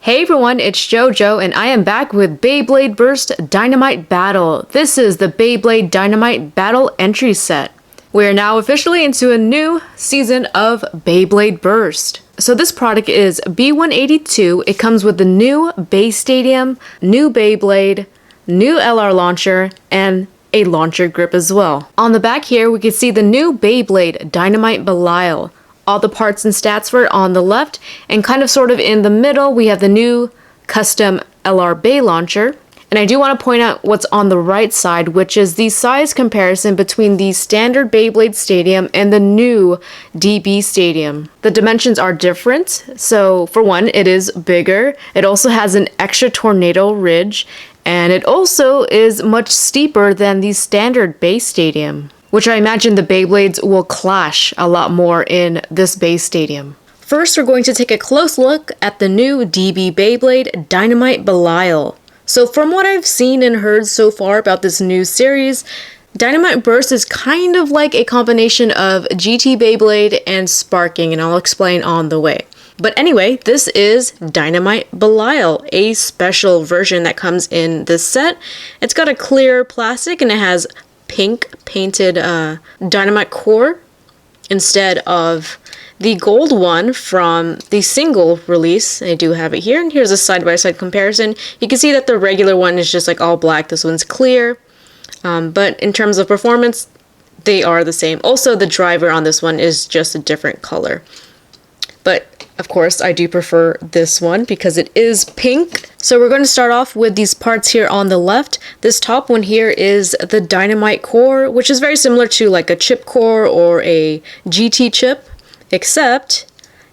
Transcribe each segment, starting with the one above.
Hey everyone, it's JoJo and I am back with Beyblade Burst Dynamite Battle. This is the Beyblade Dynamite Battle entry set. We are now officially into a new season of Beyblade Burst. So this product is B-182. It comes with the new base stadium, new Beyblade, new LR launcher, and a launcher grip as well. On the back here, we can see the new Beyblade Dynamite Belial. All the parts and stats for it on the left, and kind of sort of in the middle, we have the new custom LR Bay launcher. And I do want to point out what's on the right side, which is the size comparison between the standard Beyblade Stadium and the new DB Stadium. The dimensions are different, so for one, it is bigger. It also has an extra tornado ridge, and it also is much steeper than the standard base stadium, which I imagine the Beyblades will clash a lot more in this base stadium. First, we're going to take a close look at the new DB Beyblade Dynamite Belial. So from what I've seen and heard so far about this new series, Dynamite Burst is kind of like a combination of GT Beyblade and Sparking, and I'll explain on the way. But anyway, this is Dynamite Belial, a special version that comes in this set. It's got a clear plastic and it has pink painted dynamite core instead of the gold one from the single release. I do have it here, and here's a side-by-side comparison. You can see that the regular one is just like all black. This one's clear, but in terms of performance, they are the same. Also, the driver on this one is just a different color. But of course, I do prefer this one because it is pink. So we're going to start off with these parts here on the left. This top one here is the dynamite core, which is very similar to like a chip core or a GT chip, except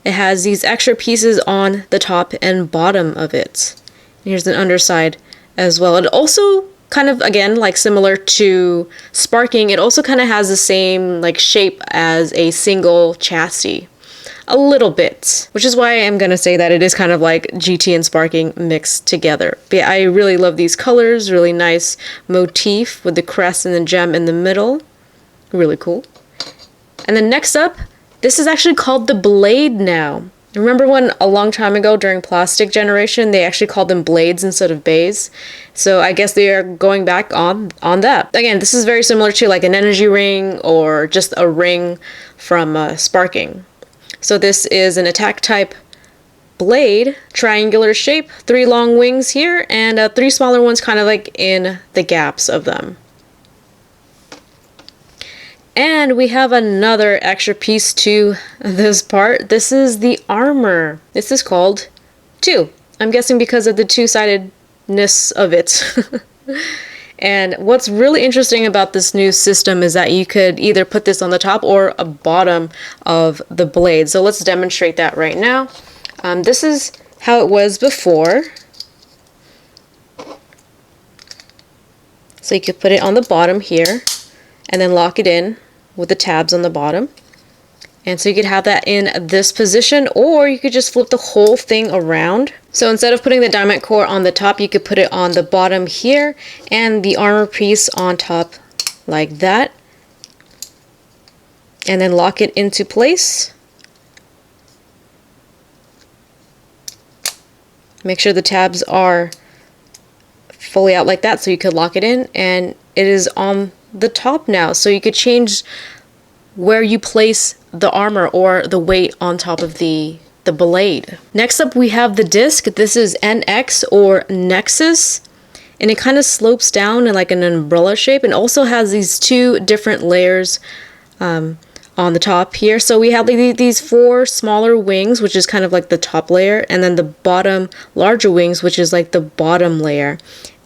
it has these extra pieces on the top and bottom of it. Here's an underside as well. It also kind of, again, like similar to Sparking, it also kind of has the same like shape as a single chassis. A little bit, which is why I'm gonna say that it is kind of like GT and Sparking mixed together. But yeah, I really love these colors, really nice motif with the crest and the gem in the middle. Really cool. And then next up, this is actually called the Blade now. Remember when a long time ago during Plastic Generation, they actually called them blades instead of bays? So I guess they are going back on that. Again, this is very similar to like an energy ring or just a ring from Sparking. So this is an attack type blade, triangular shape, 3 long wings here, and 3 smaller ones kind of like in the gaps of them. And we have another extra piece to this part. This is the armor. This is called 2. I'm guessing because of the two-sidedness of it. And what's really interesting about this new system is that you could either put this on the top or a bottom of the blade. So let's demonstrate that right now. This is how it was before. So you could put it on the bottom here and then lock it in with the tabs on the bottom. And so you could have that in this position, or you could just flip the whole thing around. So instead of putting the dynamite core on the top, you could put it on the bottom here and the armor piece on top like that. And then lock it into place. Make sure the tabs are fully out like that so you could lock it in, and it is on the top now. So you could change where you place the armor or the weight on top of the blade. Next up, we have the disc. This is NX or Nexus, and it kind of slopes down in like an umbrella shape, and also has these 2 different layers on the top here. So we have like these 4 smaller wings, which is kind of like the top layer, and then the bottom larger wings, which is like the bottom layer.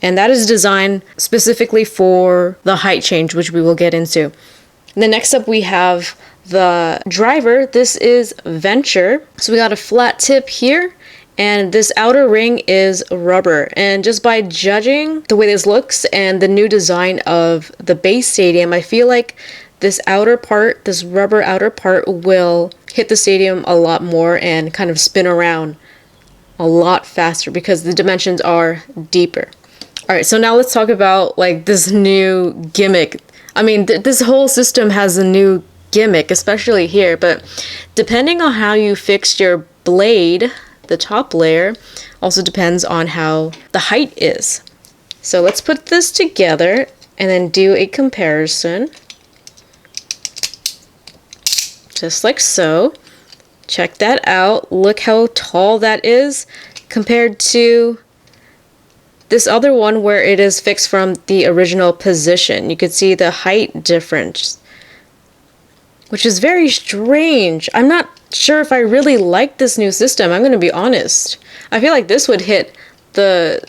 And that is designed specifically for the height change, which we will get into. And then next up, we have the driver. This is Venture. So we got a flat tip here, and this outer ring is rubber. And just by judging the way this looks and the new design of the base stadium, I feel like this outer part, this rubber outer part, will hit the stadium a lot more and kind of spin around a lot faster because the dimensions are deeper. All right, so now let's talk about like this new gimmick. I mean, this whole system has a new gimmick, especially here, but depending on how you fix your blade, the top layer, Also depends on how the height is. So let's put this together and then do a comparison. Just like so. Check that out. Look how tall that is compared to this other one where it is fixed from the original position. You could see the height difference, which is very strange. I'm not sure if I really like this new system. I'm going to be honest. I feel like this would hit the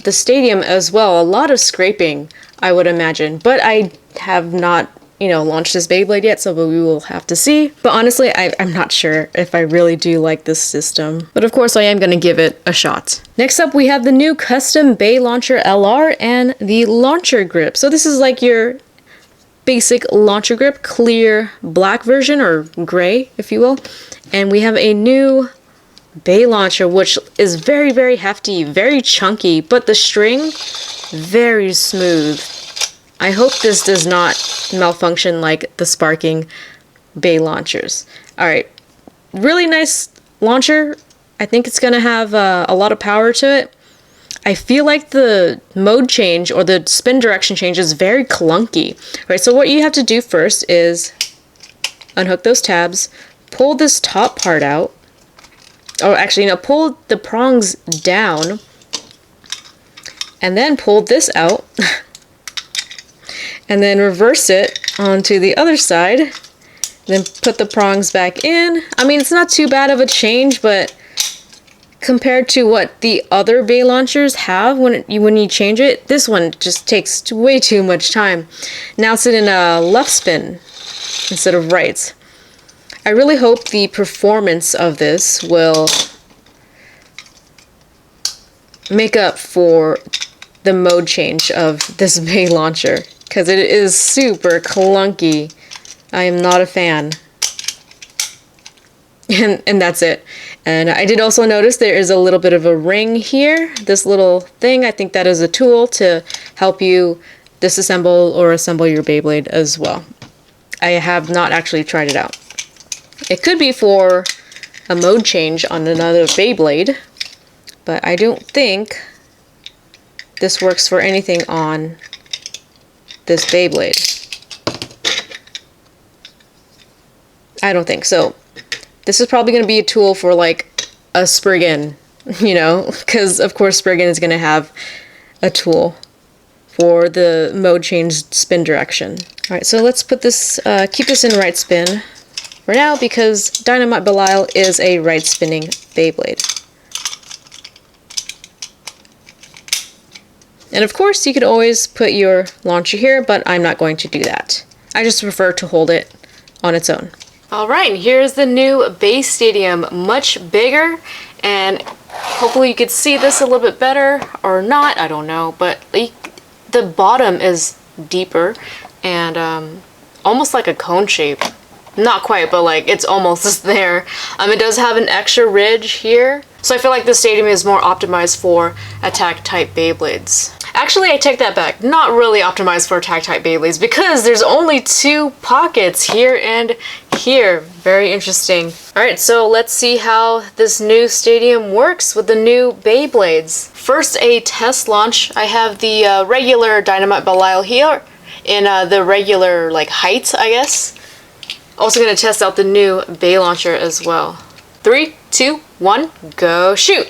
stadium as well. A lot of scraping, I would imagine. But I have not, launched this Beyblade yet, so we will have to see. But honestly, I'm not sure if I really do like this system. But of course, I am going to give it a shot. Next up, we have the new custom Bay Launcher LR and the launcher grip. So this is like your basic launcher grip, clear black version, or gray, if you will. And we have a new Bay Launcher, which is very, very hefty, very chunky, but the string, very smooth. I hope this does not malfunction like the sparking Bay Launchers. Alright, really nice launcher. I think it's going to have a lot of power to it. I feel like the mode change or the spin direction change is very clunky. Right, so what you have to do first is unhook those tabs, pull this top part out, or actually, pull the prongs down, and then pull this out, and then reverse it onto the other side, then put the prongs back in. I mean, it's not too bad of a change, but compared to what the other Bay Launchers have when you change it, this one just takes way too much time. Now it's in a left spin instead of right. I really hope the performance of this will make up for the mode change of this Bay Launcher, because it is super clunky. I am not a fan. And that's it. And I did also notice there is a little bit of a ring here. This little thing, I think that is a tool to help you disassemble or assemble your Beyblade as well. I have not actually tried it out. It could be for a mode change on another Beyblade, but I don't think this works for anything on this Beyblade. I don't think so. This is probably going to be a tool for like a Spriggan, because of course Spriggan is going to have a tool for the mode change spin direction. Alright, so let's put this, keep this in right spin for now, because Dynamite Belial is a right spinning Beyblade. And of course you could always put your launcher here, but I'm not going to do that. I just prefer to hold it on its own. Alright, here's the new Bay Stadium, much bigger, and hopefully you could see this a little bit better, or not, I don't know, but the bottom is deeper and almost like a cone shape. Not quite, but like it's almost there. It does have an extra ridge here, so I feel like the stadium is more optimized for attack type Beyblades. Actually, I take that back. Not really optimized for attack type Beyblades, because there's only 2 pockets here and here. Very interesting. Alright, so let's see how this new stadium works with the new Beyblades. First, a test launch. I have the regular Dynamite Belial here in the regular height, I guess. Also going to test out the new Bay Launcher as well. 3, 2, 1, go shoot!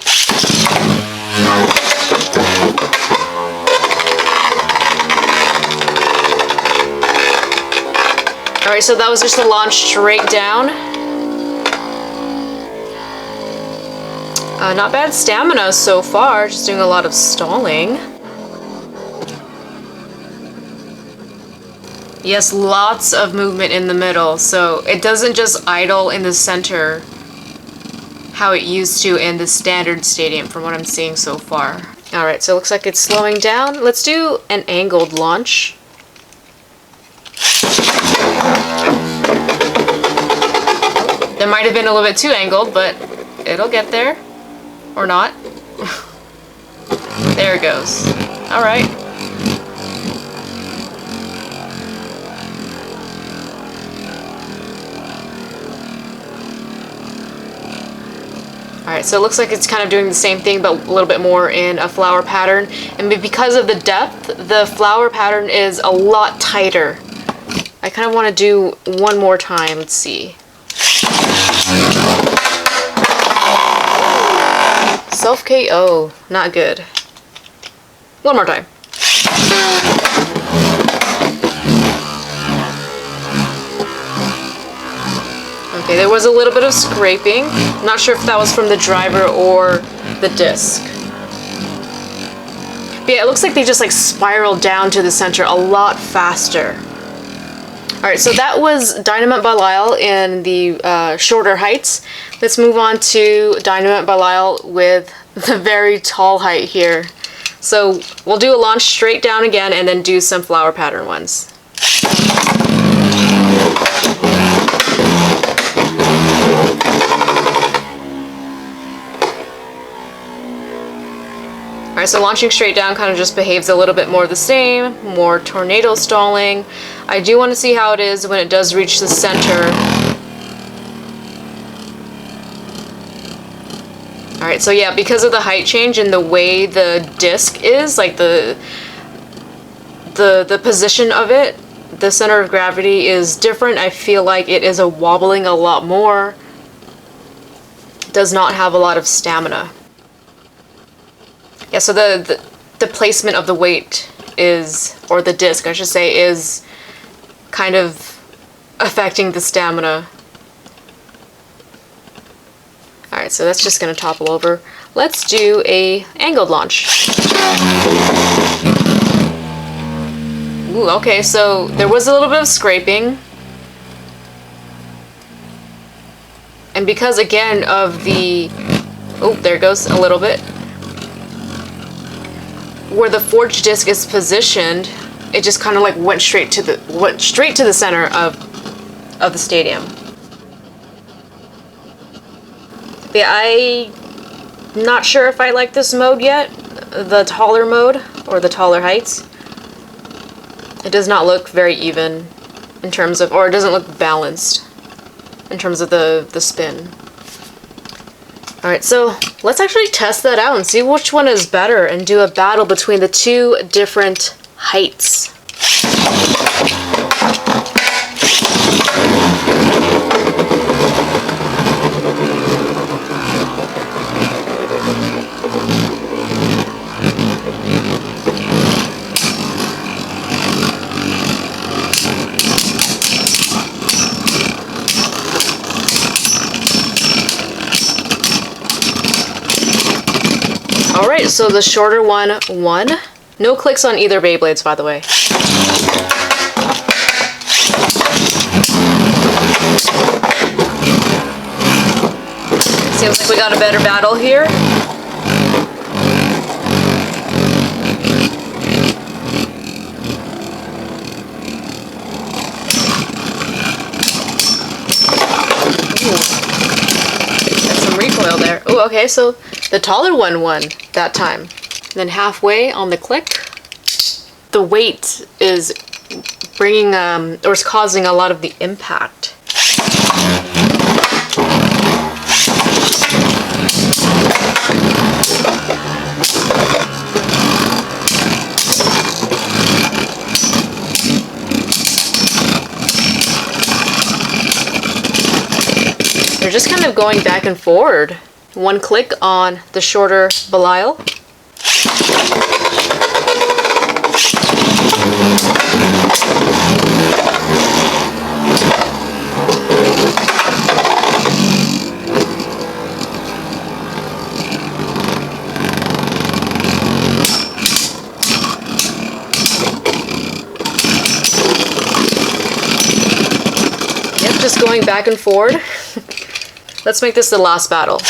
Alright, so that was just a launch straight down. Not bad stamina so far, just doing a lot of stalling. Yes, lots of movement in the middle, so it doesn't just idle in the center how it used to in the standard stadium from what I'm seeing so far. Alright, so it looks like it's slowing down. Let's do an angled launch. That might have been a little bit too angled, but it'll get there. Or not. There it goes. Alright. Alright, Alright, so it looks like it's kind of doing the same thing, but a little bit more in a flower pattern. And because of the depth, the flower pattern is a lot tighter. I kind of want to do one more time. Let's see. Self KO. Not good. One more time. Okay, there was a little bit of scraping. Not sure if that was from the driver or the disc. But yeah, it looks like they just like spiraled down to the center a lot faster. Alright, so that was Dynamite Belial in the shorter heights. Let's move on to Dynamite Belial with the very tall height here. So we'll do a launch straight down again and then do some flower pattern ones. Alright, so launching straight down kind of just behaves a little bit more the same, more tornado stalling. I do want to see how it is when it does reach the center. Alright, so yeah, because of the height change and the way the disc is, like the position of it, the center of gravity is different. I feel like it is wobbling a lot more. Does not have a lot of stamina. Yeah, so the placement of the weight is, or the disc I should say, is kind of affecting the stamina. Alright, so that's just going to topple over. Let's do a angled launch. Ooh, okay, so there was a little bit of scraping. And because, again, of the... Oh, there goes a little bit. Where the forged disc is positioned, it just kind of like went straight to the center of the stadium. Yeah, I'm not sure if I like this mode yet, the taller mode or the taller heights. It does not look very even in terms of, or it doesn't look balanced in terms of the spin. Alright, so let's actually test that out and see which one is better and do a battle between the two different heights. Alright, so the shorter one won. No clicks on either Beyblades, by the way. Seems like we got a better battle here. Got some recoil there. Ooh, okay, so the taller one won that time. Then halfway on the click, the weight is bringing, or is causing a lot of the impact. They're just kind of going back and forward. One click on the shorter Belial. Yep, just going back and forward. Let's make this the last battle.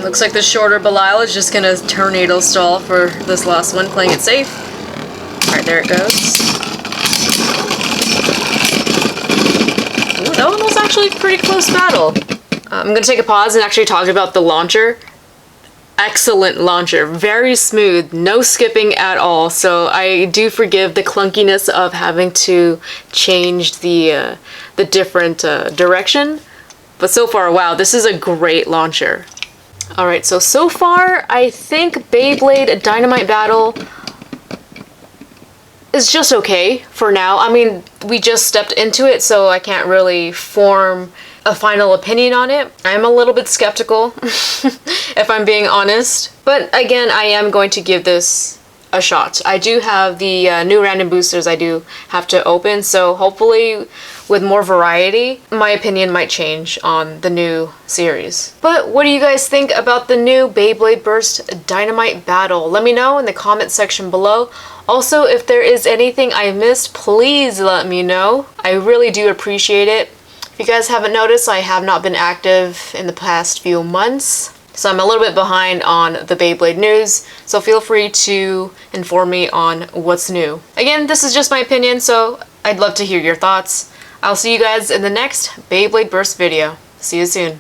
Looks like the shorter Belial is just gonna tornado stall for this last one, playing it safe. Alright, there it goes. Ooh, So it was actually a pretty close battle. I'm gonna take a pause and actually talk about the launcher. Excellent launcher, very smooth, no skipping at all. So I do forgive the clunkiness of having to change the different direction. But so far, wow, this is a great launcher. Alright, so far, I think Beyblade Dynamite Battle is just okay for now. I mean, we just stepped into it, so I can't really form a final opinion on it. I'm a little bit skeptical, if I'm being honest. But again, I am going to give this a shot. I do have the new random boosters I do have to open, so hopefully with more variety, my opinion might change on the new series. But what do you guys think about the new Beyblade Burst Dynamite Battle? Let me know in the comment section below. Also, if there is anything I missed, please let me know. I really do appreciate it. If you guys haven't noticed, I have not been active in the past few months, so I'm a little bit behind on the Beyblade news, so feel free to inform me on what's new. Again, this is just my opinion, so I'd love to hear your thoughts. I'll see you guys in the next Beyblade Burst video. See you soon.